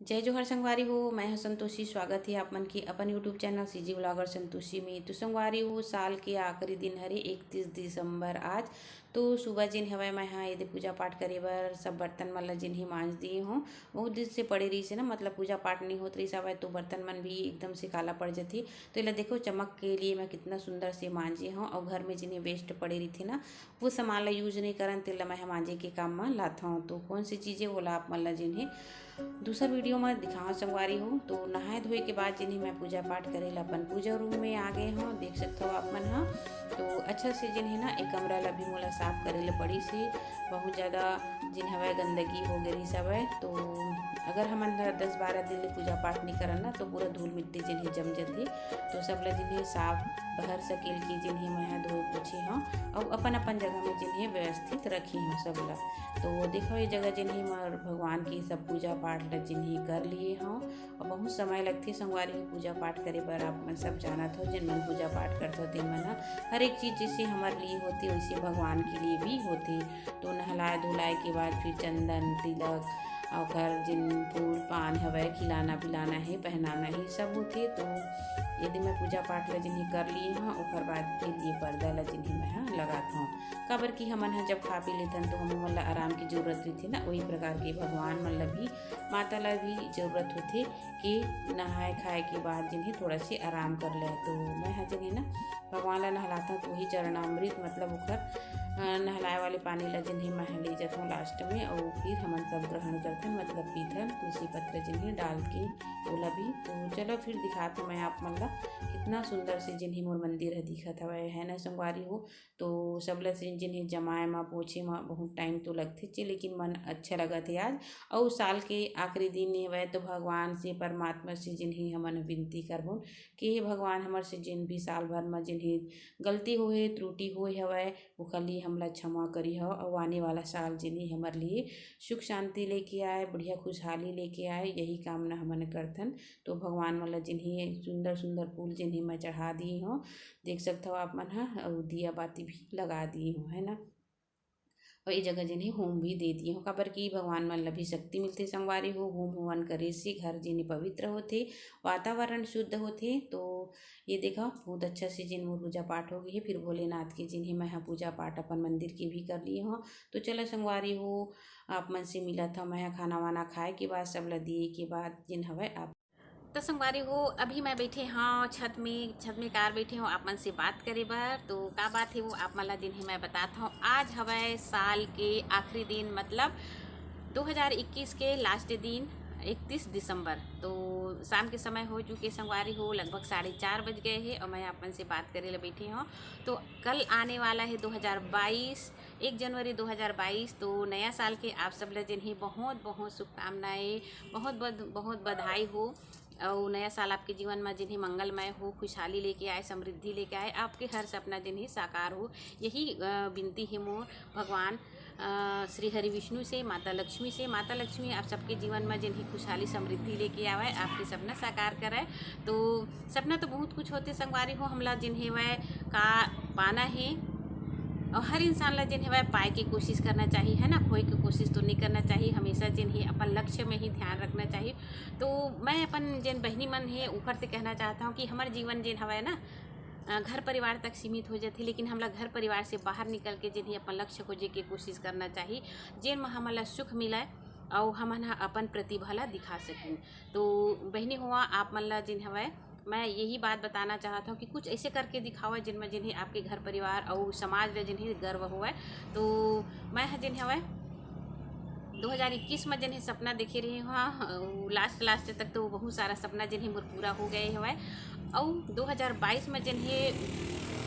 जय जोहर संगवारी हो। मैं हूं संतोषी। स्वागत है आप मन की अपन YouTube channel CG vlogger Santoshi में। तो संगवारी हो, साल के आखिरी दिन हरे 31 दिसंबर आज। तो सुबह जिन हवय मैं हाँ यदि पूजा पाठ करे बर सब बर्तन मन ला जिन ही मांज दिए हूँ। बहुत दिन से पड़े रही से ना, मतलब पूजा पाठ नहीं होत रही सब, तो बर्तन मन भी एकदम से काला पड़ जाती। तो इला देखो चमक के लिए मैं कितना सुंदर से मांजे हूँ। और घर में जिन्हें वेस्ट पड़े रही थी ना, वो सामान ला यूज नहीं करन तेला मैं मांजे के काम में लाता हूँ। तो कौन सी चीज़ें बोला आप मन ला जिन्हें दूसरा वीडियो में दिखावा संगवारी हूँ। तो नहाए धोए के बाद जिन्हें मैं पूजा पाठ करे ला अपन पूजा रूम में आ गए हूँ। देख सकते हो आप मन हाँ। तो अच्छा से जिन्हें ना एक कमरा ला भी मोला साफ करे ला पड़ी से। बहुत ज़्यादा जिन हवा गंदगी हो गई सब है। तो अगर हमन 10-12 दिन ले पूजा पाठ नहीं करन ना, तो पूरा धूल मिट्टी जिन्हें जम जाती। तो सब ला जिन्हें साफ बहर सकेल की जिन्हें मैं धोए पूछी हूँ। और अपन अपन जगह में जिन्हें व्यवस्थित रखी हूँ सब ला। तो देखो ये जगह जिन्हें मैं भगवान की सब पूजा पाठ ला जिन्हें कर लिए हूँ। और बहुत समय लगती संगवारी में पूजा पाठ करे पर आप मन सब जानत हो। जिन मन पूजा पाठ करते हो तेन मन हर एक चीज़ जैसे हमारे लिए होती वैसे भगवान के लिए भी होती। तो नहलाए धुलाए के बाद फिर चंदन तिलक और घर जिन फूल पान हवै खिलाना पिलाना है पहनाना ही सब होते। तो यदि मैं पूजा पाठ ला जिन्हें कर लिए हाँ, ओकर बाद फिर ये पर्दा ला जिन्हें मैं हाँ लगाता हूँ। काबर कि हमन हा जब खा पी लेथन तो हमें मन ला आराम की जरूरत रही थी ना, वही प्रकार के भगवान मन ला भी माता ला भी जरूरत होती कि नहाए खाए के बाद जिन्हें थोड़ा से आराम कर ले। तो मैं हाँ जिन्हें ना भगवान ला नहलाता हूँ। तो वही चरणामृत मतलब ओखर नहलाए वाले पानी ला जिन्हें मैं ले जाता हूँ लास्ट में। और फिर हमन सब ग्रहण करते मतलब पीथन तुलसी पत्र जिन्हें डाल के ओला भी। तो चलो फिर दिखाते मैं आप मन ला कितना सुंदर से जिन्हें मोर मंदिर है दिखत हवै है ना संगवारी हो। तो सब ला जिन्हें जमाए में पोछे में बहुत टाइम तो लगते चे, लेकिन मन अच्छा लगत है आज। और साल के आखिरी दिन हवै तो भगवान से परमात्मा से जिन्हें हमन विनती करबो कि हे भगवान हमर से जिन भी साल भर में जिन्हें गलती होए त्रुटि होए हवै ओखर लिए हमला क्षमा करी हो। और आने वाला साल जिन्हें हमारे लिए सुख शांति लेके आए, बढ़िया खुशहाली लेके आए, यही कामना हमन करथन। तो भगवान मतलब जिन्हें सुंदर सुंदर फूल जिन्हें मैं चढ़ा दी हूँ, देख सकते हो आप मन हाँ। और दिया बाती भी लगा दी हूँ है ना। और ये जगह जिन्हें होम भी दे दिए हो काबर की भगवान मन ला भी शक्ति मिलते संगवारी हो। होम हवन करे से घर जिन्हें पवित्र होते, वातावरण शुद्ध होते। तो ये देखा बहुत अच्छा से जिन मोर पूजा पाठ हो गई है। फिर भोलेनाथ की जिन्हें मैं यहाँ पूजा पाठ अपन मंदिर की भी कर लिए हो। तो चलो संगवारी हो आप मन से मिला था मैं खाना वाना खाए के बाद सब ला दिए के बाद जिन हवै आप। तो संगवारी हो अभी मैं बैठे हाँ छत में कार बैठे हूँ आप मन से बात करे बर। तो का बात है वो आप मन ला दिन ही मैं बताता हूँ। आज हवै साल के आखिरी दिन मतलब 2021 के लास्ट दिन 31 दिसंबर। तो शाम के समय हो चुके संगवारी हो, लगभग 4:30 बज गए हैं और मैं आप मन से बात करे ला बैठी हूँ। तो कल आने वाला है 2022 1 जनवरी 2022। तो नया साल के आप सब ला जिन्हें बहुत बहुत शुभकामनाएँ, बहुत बहुत बहुत बधाई हो। और नया साल आपके जीवन में जिन्हें मंगलमय हो, खुशहाली लेके आए, समृद्धि लेके आए, आपके हर सपना जिन्हें साकार हो। यही विनती है मोर भगवान श्री हरि विष्णु से, माता लक्ष्मी से। माता लक्ष्मी आप सबके जीवन में जिन्हें खुशहाली समृद्धि लेके आवे, आपके सपना साकार कराए। तो सपना तो बहुत कुछ होते संगवारी हो, हमला जिन्हें वह का पाना है। और हर इंसान ला जिन है पाए की कोशिश करना चाहिए है ना, खोए की कोशिश तो नहीं करना चाहिए। हमेशा जिन ही अपन लक्ष्य में ही ध्यान रखना चाहिए। तो मैं अपन जिन बहनी मन है ऊपर से कहना चाहता हूँ कि हमारे जीवन जिन हवा ना घर परिवार तक सीमित हो जाती, लेकिन हमला घर परिवार से बाहर निकल के जिन्हें अपन लक्ष्य खोजे की कोशिश करना चाहिए, जिन में हमला सुख मिला और हमन अपन प्रतिभा ला दिखा सकें। तो बहनी हुआ आप मन ला जिन हवा मैं यही बात बताना चाहता हूँ कि कुछ ऐसे करके दिखावा जिनमें जिन्हें आपके घर परिवार और समाज में जिन्हें गर्व हुआ। तो मैं जिन्हें हवा 2021 में जिन्हें सपना देखे रही हूँ हाँ, लास्ट तक तो बहुत सारा सपना जिन्हें मोर पूरा हो गए हुआ। और 2022 में जिन्हें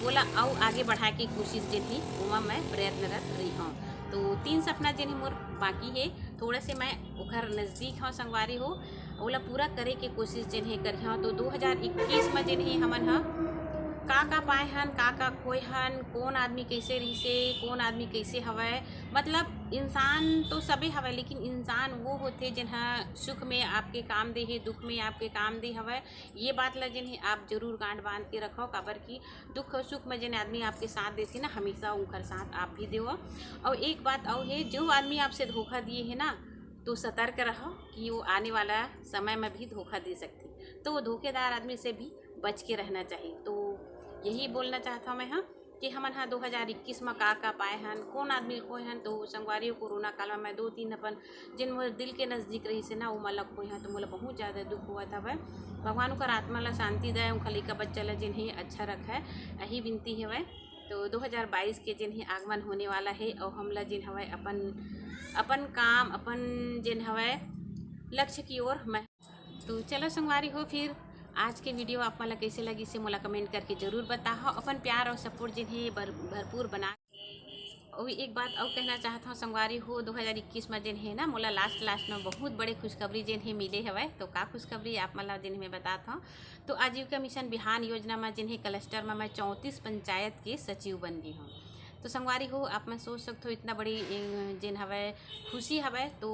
बोला और आगे बढ़ा की कोशिश जिन्हें उमा मैं प्रयत्नरत रही हूँ। तो 3 सपना जिन्हें मोर बाकी है, थोड़ा से मैं उखर नज़दीक हाँ संगवारी हो ओला पूरा करे के कोशिश जिन्हें करी हाँ। तो 2021 में जिन्हें हमन हाँ का पाए हन का खोए हन, कौन आदमी कैसे रही से, कौन आदमी कैसे हवै। मतलब इंसान तो सभी हवै, लेकिन इंसान वो होते जिन्हा सुख में आपके काम दे है, दुख में आपके काम दे हवै। ये बात ला जिन्हें आप जरूर गांठ बांध के रखो, काबर की दुख और सुख में जिन आदमी आपके साथ देते ना, हमेशा उनका साथ आप भी दो। और एक बात और है, जो आदमी आपसे धोखा दिए है ना, तो सतर्क रहो कि वो आने वाला समय में भी धोखा दे सकती, तो वो धोखेदार आदमी से भी बच के रहना चाहिए। तो यही बोलना चाहता हूँ मैं हाँ कि हमन हाँ 2021 में का पाए हन, कौन आदमी कोई हन। तो संगवारी कोरोना काल में मैं 2-3 अपन जिन मोर दिल के नज़दीक रही से ना वो मला कोई हन, तो मोला बहुत ज़्यादा दुख हुआ था। वह भगवान का आत्मा ला शांति दे, उनका लइका बच्चा ला जिन्हें अच्छा रखा है, यही विनती है। वह तो 2022 के जिन्हें आगमन होने वाला है और हमला जिन हवा अपन काम अपन जिन हवा लक्ष्य की ओर मैं। तो चलो संगवारी हो, फिर आज के वीडियो आप मला कैसे लगी से मोला कमेंट करके ज़रूर बताओ। अपन प्यार और सपोर्ट जिन्हें भरपूर बना। और एक बात और कहना चाहता हूँ संगवारी हो, 2021 में जिन है ना मोला लास्ट में बहुत बड़े खुशखबरी जिन है मिले हवे। तो का खुशखबरी आप मला जिन में बताता हूँ। तो आजीविका मिशन बिहान योजना में जिन्हें क्लस्टर में मैं 34 पंचायत के सचिव बन गई हूँ। तो संगवारी हो, आप मैं सोच सकते हो इतना बड़ी जिन हवे खुशी हवे। तो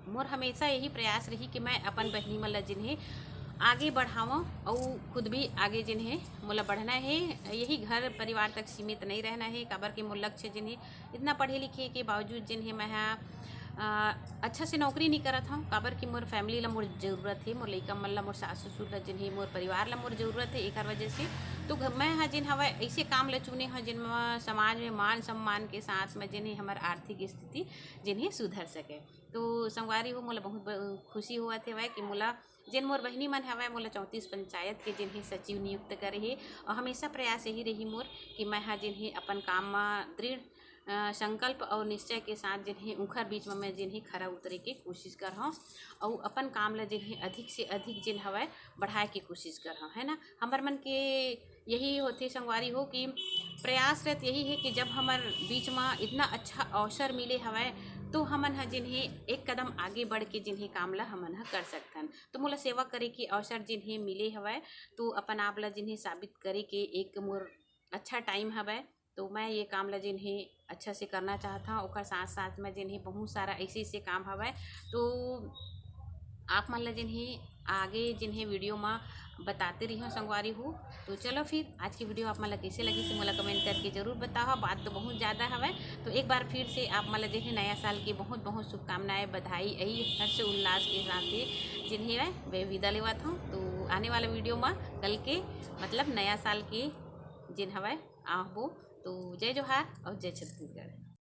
मोर हमेशा यही प्रयास रही कि मैं अपन बहनी मन ला जिन्हें आगे बढ़ाऊँ और खुद भी आगे जिन्हें मोला बढ़ना है। यही घर परिवार तक सीमित नहीं रहना है। काबर के मोर लक्ष्य जिन्हें इतना पढ़े लिखे के बावजूद जिन्हें मैं अच्छा से नौकरी नहीं करत हूँ। काबर की मोर फैमिली ला मोर जरूरत है, मोर लइका मन ला, मोर सास ससुर ला, जिन्हें मोर परिवार ला मोर जरूरत है। एक वजह से तो मैं हाँ जिन हवा ऐसे काम ला चुने हैं जिनमें समाज में मान सम्मान के साथ में जिन्हें हमार आर्थिक स्थिति जिन्हें सुधर सके। तो संगवारी हो, मोला बहुत खुशी हुआ थे वह कि मोला जिन मोर बहनी मन हवा मोला 34 पंचायत के जिन्हें सचिव नियुक्त करे है। और हमेशा प्रयास यही रही मोर कि मैं हाँ जिन्हें अपन काम में दृढ़ संकल्प और निश्चय के साथ जिन्हें उखर बीच में मैं जिन्हें खरा उतरे के कोशिश कर रहा हूँ और अपन काम ला जिन्हें अधिक से अधिक जिन हवा बढ़ाए की कोशिश कर रहा हूँ, है ना। हमार मन के यही होते संगवारी हो कि प्रयासरत यही है कि जब हमार बीच में इतना अच्छा अवसर मिले हवा तो हमन हा जिन्हें एक कदम आगे बढ़ के जिन्हें काम ला हमन हा कर सकथन। तो मोला सेवा करे के अवसर जिन्हें मिले हवा तो अपन आप ला जिन्हें साबित करे के एक मोर अच्छा टाइम हवा। तो मैं ये काम ला जिन्हें अच्छा से करना चाहता हूँ। और साथ साथ में जिन्हें बहुत सारा ऐसे काम हवा तो आप मन ला जिन्हें आगे जिन्हें वीडियो में बताते रही हूँ संगवारी हूँ। तो चलो फिर आज की वीडियो आप मला कैसे लगी से मोला कमेंट करके ज़रूर बताओ। बात तो बहुत ज़्यादा हवा। तो एक बार फिर से आप मला जिन्हें नया साल की बहुत बहुत शुभकामनाएं, बधाई, यही हर्ष उल्लास के साथ जिन्हें वे विदा लेवत हूँ। तो आने वाला वीडियो में कल के मतलब नया साल के जिन हवा आहबो। तो जय जोहार और जय छत्तीसगढ़।